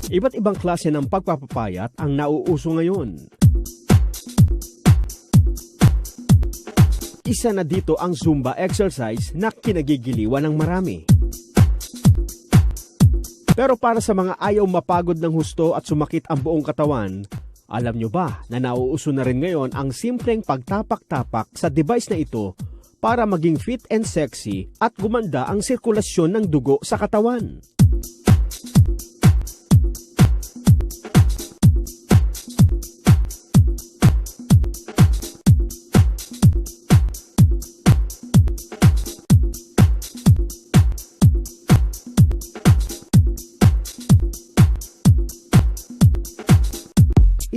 Iba't ibang klase ng pagpapapayat ang nauuso ngayon. Isa na dito ang Zumba exercise na kinagigiliwan ng marami. Pero para sa mga ayaw mapagod ng husto at sumakit ang buong katawan, alam nyo ba na nauuso na rin ngayon ang simpleng pagtapak-tapak sa device na ito para maging fit and sexy at gumanda ang sirkulasyon ng dugo sa katawan?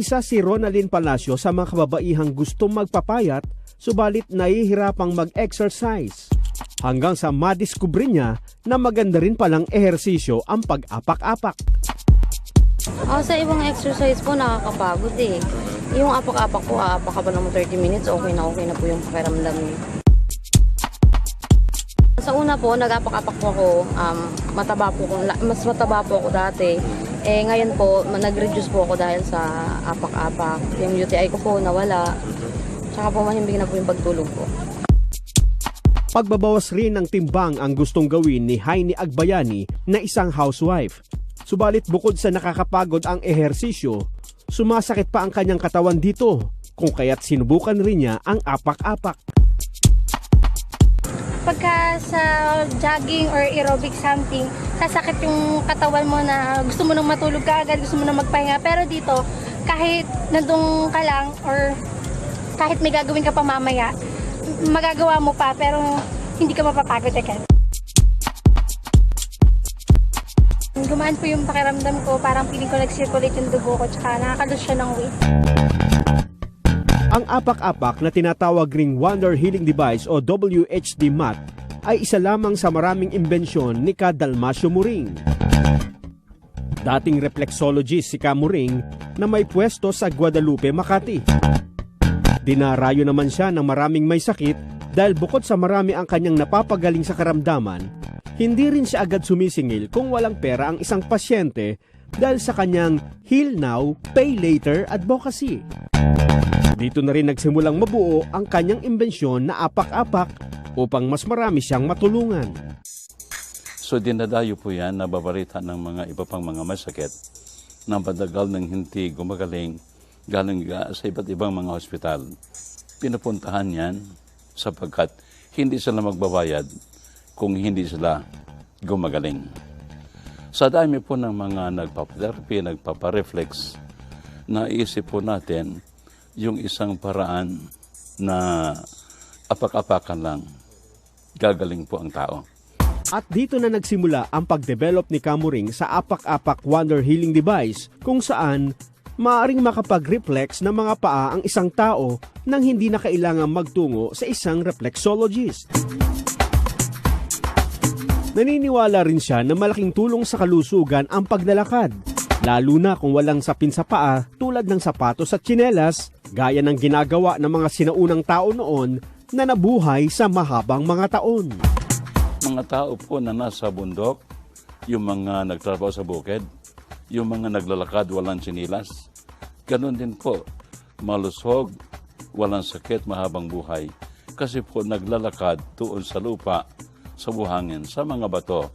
Isa si Ronalyn Palacio sa mga kababaihang gustong magpapayat subalit nahihirapang mag-exercise. Hanggang sa madiskubre niya na maganda rin palang ehersisyo ang pag-apak-apak. Sa ibang exercise po nakakapagod eh. Yung apak-apak po, aapak ka pa naman 30 minutes, okay na po yung pakiramdam niyo. Sa una po, nag-apak-apak po ako, mas mataba po ako dati. Ngayon po, nag-reduce po ako dahil sa apak-apak. Yung UTI ko po nawala. Tsaka po mahimbing na po yung pagtulog po. Pagbabawas rin ng timbang ang gustong gawin ni Heini Agbayani na isang housewife. Subalit bukod sa nakakapagod ang ehersisyo, sumasakit pa ang kanyang katawan dito, kung kaya't sinubukan rin niya ang apak-apak. Pagka sa jogging or aerobic something, sasakit yung katawan mo na gusto mo nang matulog ka agad, gusto mo nang magpahinga. Pero dito, kahit nandun ka lang or kahit may gagawin ka pa mamaya, magagawa mo pa pero hindi ka mapapagod agad. Gumaan po yung pakiramdam ko, parang feeling ko nag-circulate yung dugo ko, tsaka nakaka-lose siya ng weight. Ang apak-apak na tinatawag ring Wonder Healing Device o WHD mat ay isa lamang sa maraming imbensyon ni Ka Dalmasio Muring. Dating reflexologist si Ka Muring na may pwesto sa Guadalupe, Makati. Dinarayo naman siya ng maraming may sakit dahil bukod sa marami ang kanyang napapagaling sa karamdaman, hindi rin siya agad sumisingil kung walang pera ang isang pasyente dahil sa kanyang Heal Now, Pay Later advocacy. Dito na rin nagsimulang mabuo ang kanyang imbensyon na apak-apak upang mas marami siyang matulungan. So dinadayo po yan, nababarita ng mga iba pang mga masakit na padagal ng hindi gumagaling galing sa iba't ibang mga hospital. Pinupuntahan yan sapagkat hindi sila magbabayad kung hindi sila gumagaling. Sa dami po ng mga nagpapatherapy, nagpapareflex, naisip po natin yung isang paraan na apak-apakan lang, gagaling po ang tao. At dito na nagsimula ang pag-develop ni Ka Muring sa apak-apak Wonder Healing Device kung saan maaaring makapag-reflex ng mga paa ang isang tao nang hindi na kailangang magtungo sa isang reflexologist. Naniniwala rin siya na malaking tulong sa kalusugan ang paglalakad, lalo na kung walang sapin sa paa tulad ng sapatos at tsinelas, gaya ng ginagawa ng mga sinaunang tao noon na nabuhay sa mahabang mga taon. Mga tao po na nasa bundok, yung mga nagtrabaho sa bukid, yung mga naglalakad walang tsinelas, ganun din po, malusog, walang sakit, mahabang buhay. Kasi po naglalakad doon sa lupa, sa buhangin, sa mga bato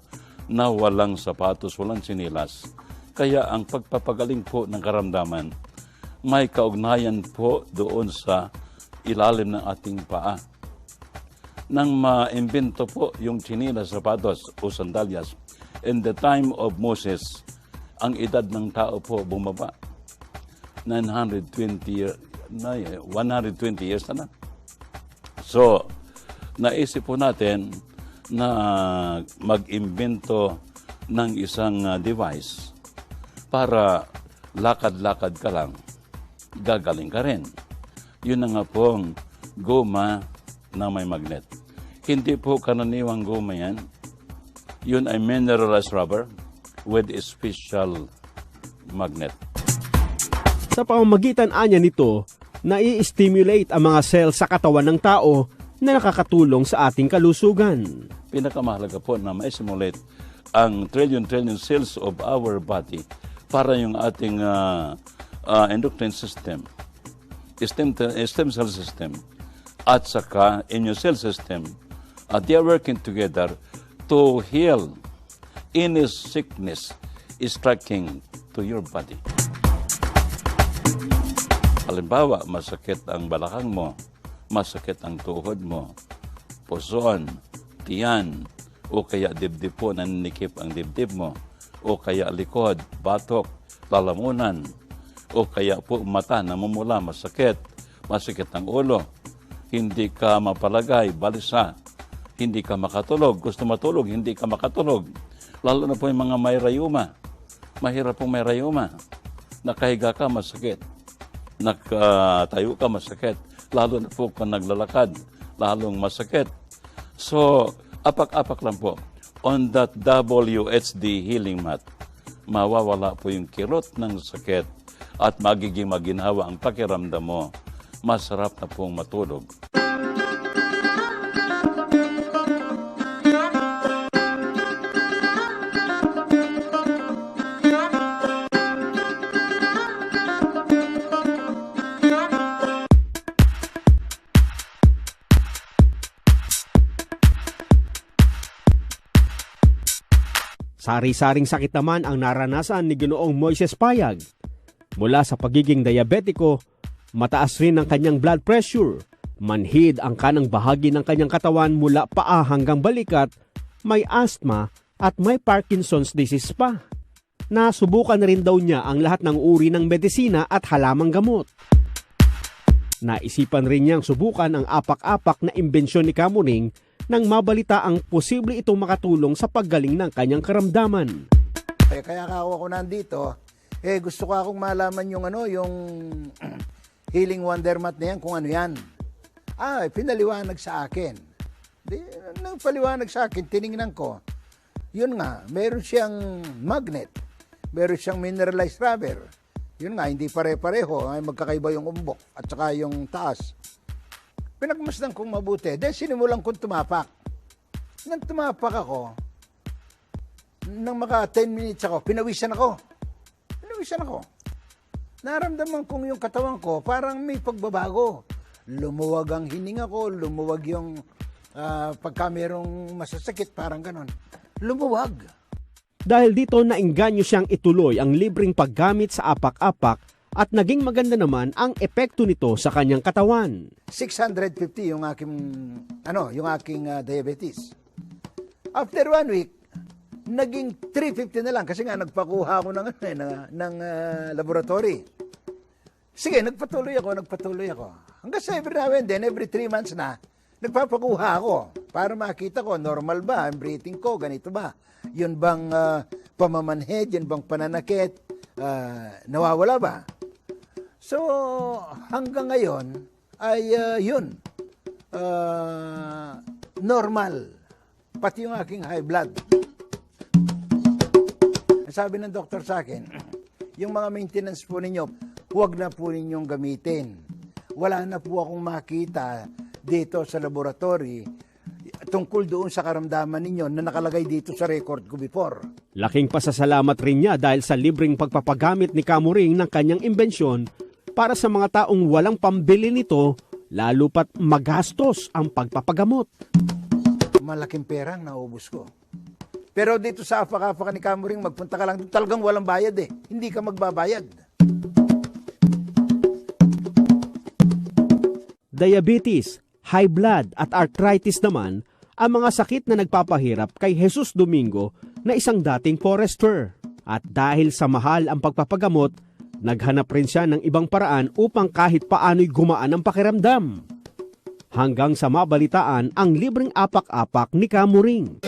na walang sapatos, walang tsinelas. Kaya ang pagpapagaling po ng karamdaman, may kaugnayan po doon sa ilalim ng ating paa. Nang ma-imbento po yung tsinelas, sapatos o sandalyas, in the time of Moses, ang edad ng tao po bumaba. 120 years na. So, naisip po natin na mag-imbento ng isang device para lakad-lakad ka lang, gagaling ka rin. Yun na nga pong goma na may magnet. Hindi po karaniwang goma yan. Yun ay mineralized rubber with a special magnet. Sa pamamagitan anya nito, nai-stimulate ang mga cells sa katawan ng tao na nakakatulong sa ating kalusugan. Pinakamahalaga po na ma-simulate ang trillion cells of our body para yung ating endocrine system, stem cell system, at saka immune cell system, they are working together to heal any sickness striking to your body. Halimbawa, masakit ang balakang mo, masakit ang tuhod mo, puson, tiyan, o kaya dibdib po, naninikip ang dibdib mo, o kaya likod, batok, lalamunan, o kaya po mata, namumula, masakit ang ulo, hindi ka mapalagay, balisa, hindi ka makatulog, gusto matulog, hindi ka makatulog, lalo na po yung mga may rayuma, mahirap pong may rayuma, nakahiga ka, masakit, nakatayo ka, masakit, lalo na po kung naglalakad, lalong masakit. So, apak-apak lang po. On that WHD healing mat, mawawala po yung kirot ng sakit at magiging maginhawa ang pakiramdam mo. Masarap na pong matulog. Sari-saring sakit naman ang naranasan ni Ginoong Moises Payag. Mula sa pagiging diabetiko, mataas rin ang kanyang blood pressure, manhid ang kanang bahagi ng kanyang katawan mula paa hanggang balikat, may asthma at may Parkinson's disease pa. Nasubukan rin daw niya ang lahat ng uri ng medisina at halamang gamot. Naisipan rin niyang subukan ang apak-apak na imbensyon ni Kamuning nang mabalita ang posible itong makatulong sa paggaling ng kanyang karamdaman. Kaya ako nandito, gusto ko akong malaman yung healing wonder mat na yan, kung ano yan. Pinaliwanag sa akin. Nagpaliwanag sa akin, tinignan ko. Yun nga, meron siyang magnet, meron siyang mineralized rubber. Yun nga, hindi pare-pareho, ay magkakaiba yung umbok at saka yung taas. Pinagmasdan kong mabuti. Dahil sinimulan kong tumapak. Nang tumapak ako, nang maka 10 minutes ako, pinawisan ako. Naramdaman kong yung katawan ko, parang may pagbabago. Lumuwag ang hininga ko, lumuwag yung pagka merong masasakit, parang ganon. Lumuwag. Dahil dito nainganyo siyang ituloy ang libreng paggamit sa apak-apak at naging maganda naman ang epekto nito sa kanyang katawan. 650 yung aking diabetes. After 1 week, naging 350 na lang kasi nga nagpakuha ako ng laboratory. Sige, nagpatuloy ako. Hanggang sa every 3 months na, nagpapakuha ako para makita ko, normal ba ang breathing ko, ganito ba? Yun bang pamamanhid, yun bang pananakit, nawawala ba? So, hanggang ngayon ay normal. Pati yung aking high blood. Sabi ng doktor sa akin, yung mga maintenance po ninyo, huwag na po ninyong gamitin. Wala na po akong makita dito sa laboratory tungkol doon sa karamdaman ninyo na nakalagay dito sa record ko before. Laking pasasalamat rin niya dahil sa libreng pagpapagamit ni Kamuring ng kanyang imbensyon para sa mga taong walang pambili nito, lalo pat magastos ang pagpapagamot. Malaking pera ang naubos ko. Pero dito sa apak-apak ni Kamuring, magpunta ka lang, talagang walang bayad eh. Hindi ka magbabayad. Diabetes, high blood at arthritis naman ang mga sakit na nagpapahirap kay Jesus Domingo na isang dating forester. At dahil sa mahal ang pagpapagamot, naghanap rin siya ng ibang paraan upang kahit paano'y gumaan ang pakiramdam. Hanggang sa mabalitaan ang libreng apak-apak ni Kamuring.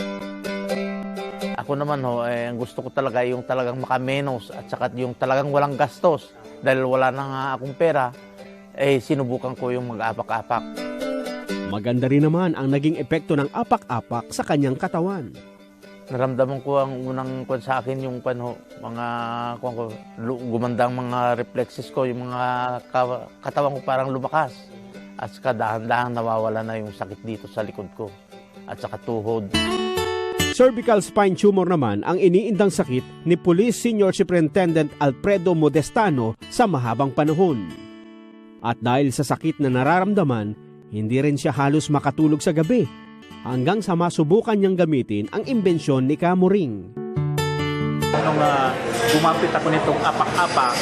Ako naman ang gusto ko talaga yung talagang makamenos at saka yung talagang walang gastos. Dahil wala na nga akong pera, sinubukan ko yung mag-apak-apak. Maganda rin naman ang naging epekto ng apak-apak sa kanyang katawan. Naramdaman ko ang unang sa akin yung mga gumandang mga reflexes ko, yung mga katawan ko parang lumakas. At saka dahan-dahan nawawala na yung sakit dito sa likod ko at saka tuhod. Cervical spine tumor naman ang iniindang sakit ni Police Senior Superintendent Alfredo Modestano sa mahabang panahon. At dahil sa sakit na nararamdaman, hindi rin siya halos makatulog sa gabi hanggang sa masubukan niyang gamitin ang imbensyon ni Kamuring. Nung gumapit ako nitong apak-apak,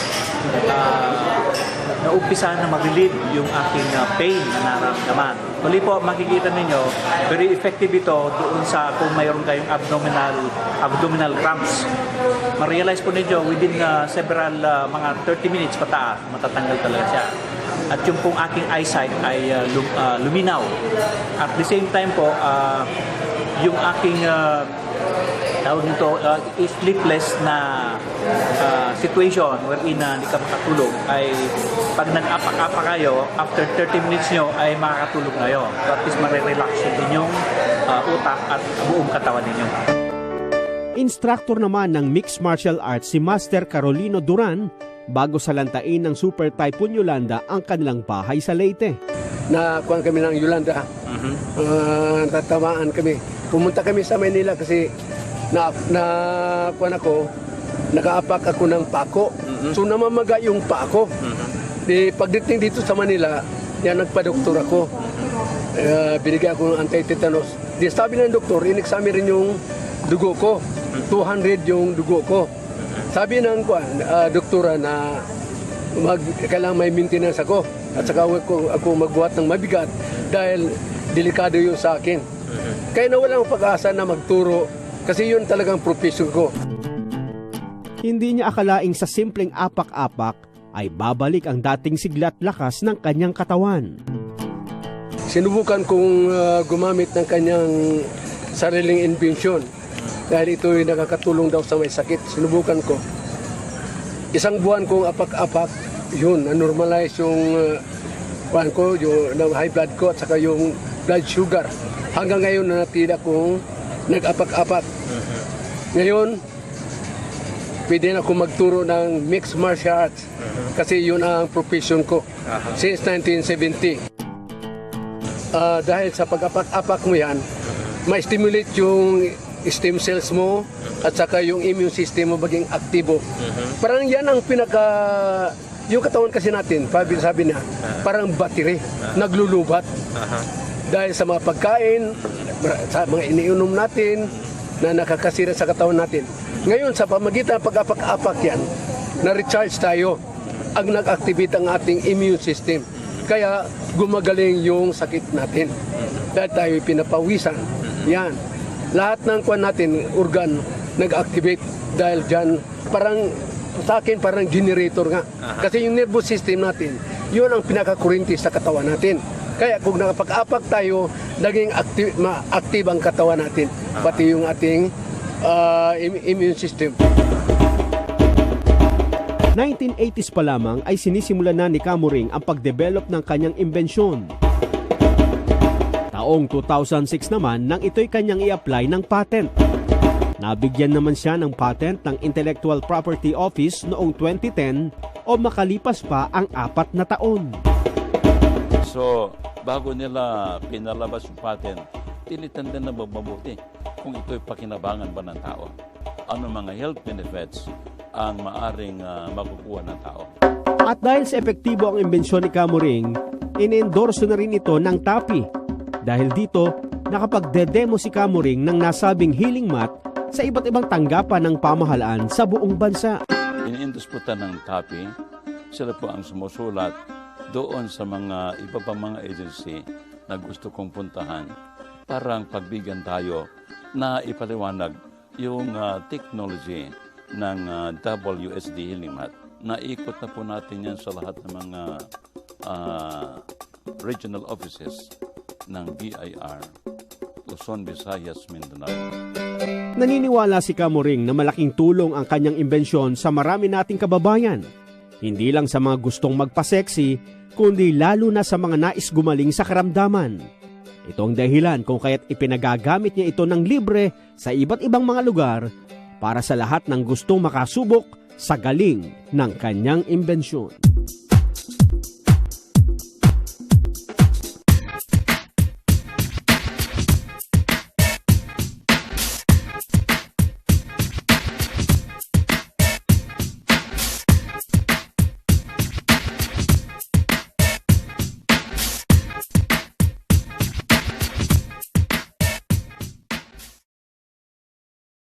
naumpisa na mag-relieve yung aking pain na nararamdaman. Muli po, makikita ninyo, very effective ito doon sa kung mayroon kayong abdominal cramps. Ma-realize po ninyo, within several mga 30 minutes pataas, matatanggal talaga siya. At yung pong aking eyesight ay luminaw. At the same time po, yung aking tawag nito, sleepless na situation wherein hindi ka makatulog ay pag nag-apak-apak kayo, after 30 minutes nyo ay makakatulog kayo. So at least marirelax yung inyong utak at buong katawan ninyo. Instructor naman ng Mixed Martial Arts si Master Carolino Duran bago salantain ng Super Typhoon Yolanda ang kanilang bahay sa Leyte. Nakuha kami ng Yolanda, tatamaan kami. Pumunta kami sa Manila kasi kuha ako, nakaapak ako ng pako. So namamaga yung pako. Di pagdating dito sa Manila, yan nagpa-doktor ako. Binigyan ako ng anti-tetanus. Di sabi ng doktor, in-examine rin yung dugo ko. 200 yung dugo ko. Sabi ng doktora na kailangan may maintenance ako. At saka ako magbuhat ng mabigat dahil delikado yun sa akin. Kaya nawalan akong pag-asa na magturo kasi yun talagang profession ko. Hindi niya akalaing sa simpleng apak-apak ay babalik ang dating sigla at lakas ng kanyang katawan. Sinubukan kong gumamit ng kanyang sariling invention dahil ito ay nakakatulong daw sa may sakit. Sinubukan ko. Isang buwan kong apak-apak, yun, na-normalize yung yung high blood ko at saka yung blood sugar. Hanggang ngayon nanatili akong nag-apak-apak. Ngayon, pwede na akong magturo ng mixed martial arts kasi yun ang profession ko since 1970. Dahil sa pag-apak-apak mo yan, ma-stimulate yung stem cells mo at saka yung immune system mo maging aktibo. Parang yan ang yung katawan kasi natin, sabi na, parang battery, naglulubat. Dahil sa mga pagkain, sa mga iniinom natin, na nakakasira sa katawan natin. Ngayon, sa pamagitan ng pag-apak-apak yan, na-recharge tayo ang nag-activate ang ating immune system. Kaya gumagaling yung sakit natin. Dahil tayo pinapawisan. Yan. Lahat ng kuwan natin, organ, nag-activate dahil dyan, parang sa akin parang generator nga. Kasi yung nervous system natin, yun ang pinakakurinti sa katawan natin. Kaya kung nakapag-apak tayo, naging active ang katawan natin, pati yung ating immune system. 1980s pa lamang ay sinisimulan na ni Kamuring ang pagdevelop ng kanyang imbensyon. Taong 2006 naman nang ito'y kanyang i-apply ng patent. Nabigyan naman siya ng patent ng Intellectual Property Office noong 2010 o makalipas pa ang 4 na taon. So, bago nila pinalabas yung patent, tinitindan na mabuti kung ito'y pakinabangan ba ng tao. Ano mga health benefits ang maaring makukuha ng tao. At dahil sa epektibo ang imbensyon ni Kamuring, in-endorse na rin ito ng TAPI. Dahil dito, nakapagde-demo si Kamuring ng nasabing healing mat sa iba't ibang tanggapan ng pamahalaan sa buong bansa. Iniindisputan ng TAPI, sila po ang sumusulat doon sa mga iba pang mga agency na gusto kong puntahan parang pagbigyan tayo na ipaliwanag yung technology ng WSD Healing Mat. Naikot na po natin yan sa lahat ng mga regional offices ng BIR, Luzon, Visayas, Mindanao. Naniniwala si Kamuring na malaking tulong ang kanyang imbensyon sa marami nating kababayan. Hindi lang sa mga gustong magpa-sexy, kundi lalo na sa mga nais gumaling sa karamdaman. Ito ang dahilan kung kaya't ipinagagamit niya ito ng libre sa iba't ibang mga lugar para sa lahat ng gustong makasubok sa galing ng kanyang imbensyon.